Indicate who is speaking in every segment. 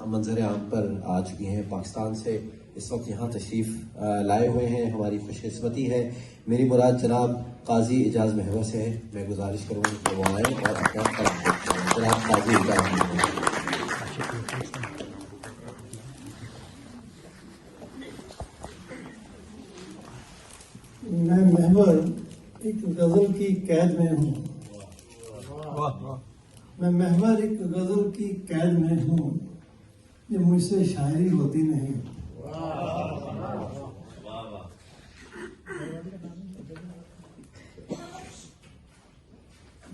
Speaker 1: मंजर आम पर आ चुकी हैं पाकिस्तान से। इस वक्त यहाँ तशरीफ़ लाए हुए हैं, हमारी खुशकिस्मती है। मेरी मुराद जनाब काजी एजाज महवर से है। मैं गुजारिश करूँगा कि वो आएँ और अपना कलाम पेश करें। जनाब काजी एजाज महवर।
Speaker 2: मैं महवर एक गजल की कैद में हूँ। मैं महवर एक गजल की कैद में हूँ, ये मुझसे शायरी होती नहीं।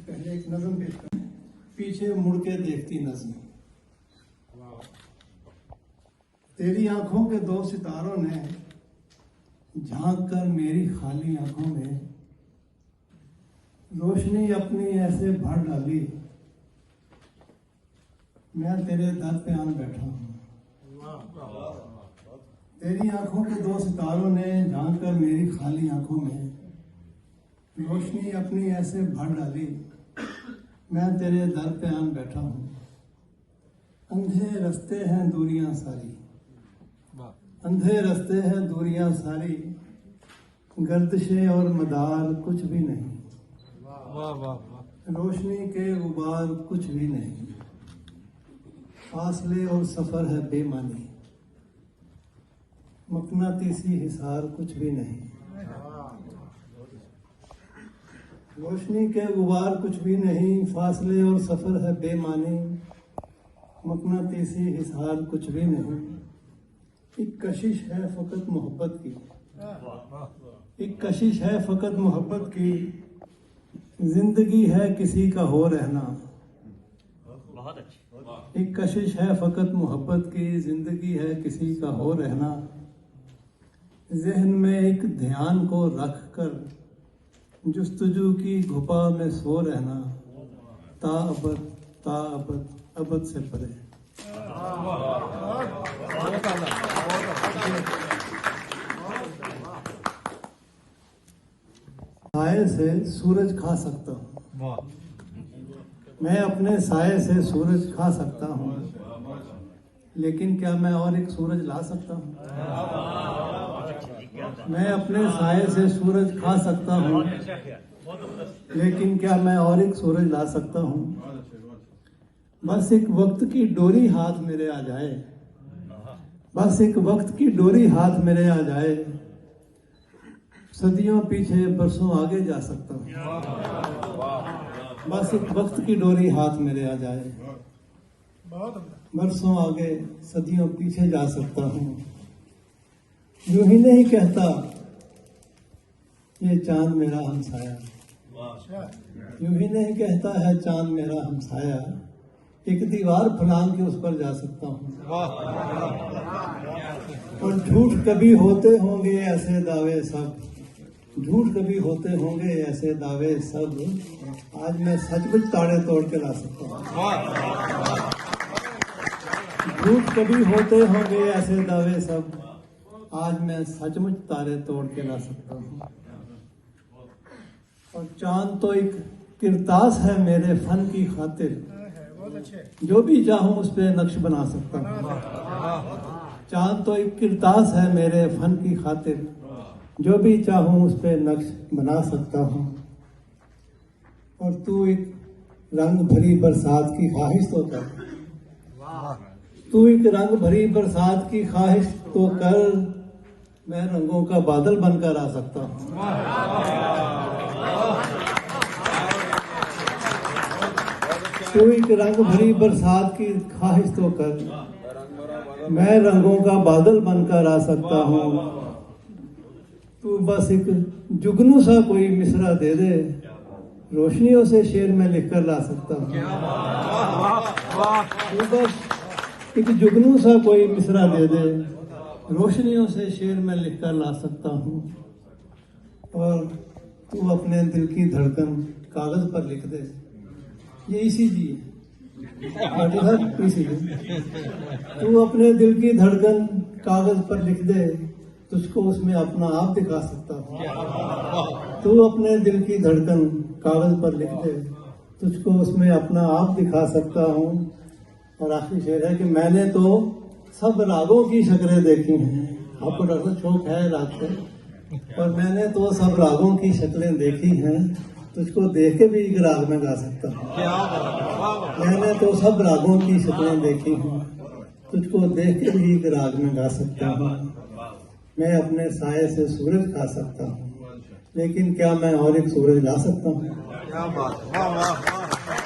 Speaker 2: पहले एक नज़म पेश कर, पीछे मुड़ के देखती नज़म। तेरी आंखों के दो सितारों ने झांक कर मेरी खाली आंखों में रोशनी अपनी ऐसे भर डाली, मैं तेरे दर पे आन बैठा हूँ। तेरी आंखों के दो सितारों ने झांक कर मेरी खाली आंखों में रोशनी अपनी ऐसे भर डाली, मैं तेरे दर पे आन बैठा हूँ। अंधे रास्ते हैं दूरियां सारी, अंधे रास्ते हैं दूरियां सारी, गर्दिशे और मदार कुछ भी नहीं, रोशनी के गुबार कुछ भी नहीं, फासले और सफर है बेमानी, मकनातीसी हिसार कुछ भी नहीं, रोशनी के गुबार कुछ भी नहीं, फासले और सफर है बेमानी, मकनातीसी हिसार कुछ भी नहीं। एक कशिश है फकत मोहब्बत की, एक कशिश है फकत मोहब्बत की, जिंदगी है किसी का हो रहना। एक कशिश है फकत मोहब्बत की, जिंदगी है किसी का हो रहना। जहन में एक ध्यान को रख कर जुस्तजू की घुपा में सो रहना, ता अबद अबद से परे। साये से सूरज खा सकता हूँ, मैं अपने साये से सूरज खा सकता हूँ, लेकिन क्या मैं और एक सूरज ला सकता हूँ? मैं अपने साये से सूरज खा सकता हूँ, लेकिन क्या मैं और एक सूरज ला सकता हूँ? बस एक वक्त की डोरी हाथ मेरे आ जाए, बस एक वक्त की डोरी हाथ मेरे आ जाए, सदियों पीछे बरसों आगे जा सकता हूँ। बस एक वक्त की डोरी हाथ मेरे आ जाए, बरसों आगे सदियों पीछे जा सकता हूँ। यूं ही नहीं कहता ये चांद मेरा हमसाया, यूं ही नहीं कहता है चांद मेरा हमसाया, एक दीवार फलांग के उस पर जा सकता हूँ। और झूठ कभी होते होंगे ऐसे दावे सब, झूठ कभी होते होंगे ऐसे दावे सब, आज मैं सचमुच ताड़े तोड़ के ला सकता हूँ। झूठ कभी होते होंगे ऐसे दावे सब, आज मैं सचमुच तारे तोड़ के ला सकता हूँ। और चांद तो एक किरतास है मेरे फन की खातिर, जो भी चाहूँ उस पे नक्श बना सकता हूँ। चांद तो एक किरतास है मेरे फन की खातिर, जो भी चाहूँ उस पे नक्श बना सकता हूँ। और तू एक रंग भरी बरसात की ख्वाहिश तो कर, तू एक रंग भरी बरसात की ख्वाहिश तो कर, मैं रंगों का बादल बनकर आ सकता हूँ। तू एक रंग भरी बरसात की ख्वाहिश तो कर, मैं रंगों का बादल बनकर आ सकता हूँ। तू बस एक जुगनू सा कोई मिसरा दे दे, रोशनियों से शेर में लिखकर ला सकता हूँ। तू बस एक जुगनू सा कोई मिसरा दे दे, रोशनियों से शेर में लिखकर ला सकता हूँ। और तू अपने दिल की धड़कन कागज पर लिख दे, ये इसी जी तू अपने दिल की धड़कन कागज पर लिख दे, तुझको उसमें अपना आप दिखा सकता हूँ। तू अपने दिल की धड़कन कागज पर लिख दे, तुझको उसमें अपना आप दिखा सकता हूँ। और आखिरी शेर है कि मैंने तो सब रागों की शक्लें देखी हैं। आपको डॉक्टर शौक है राग से, और मैंने तो सब रागों की शक्लें देखी हैं, तुझको देख के भी एक राग में गा सकता हूँ। मैंने तो सब रागों की शक्लें देखी हैं, तुझको देख के भी एक राग में गा सकता हूँ। मैं अपने साये से सूरज खा सकता हूँ, लेकिन क्या मैं और एक सूरज ला सकता हूँ?
Speaker 3: क्या बात, वाह वाह वाह।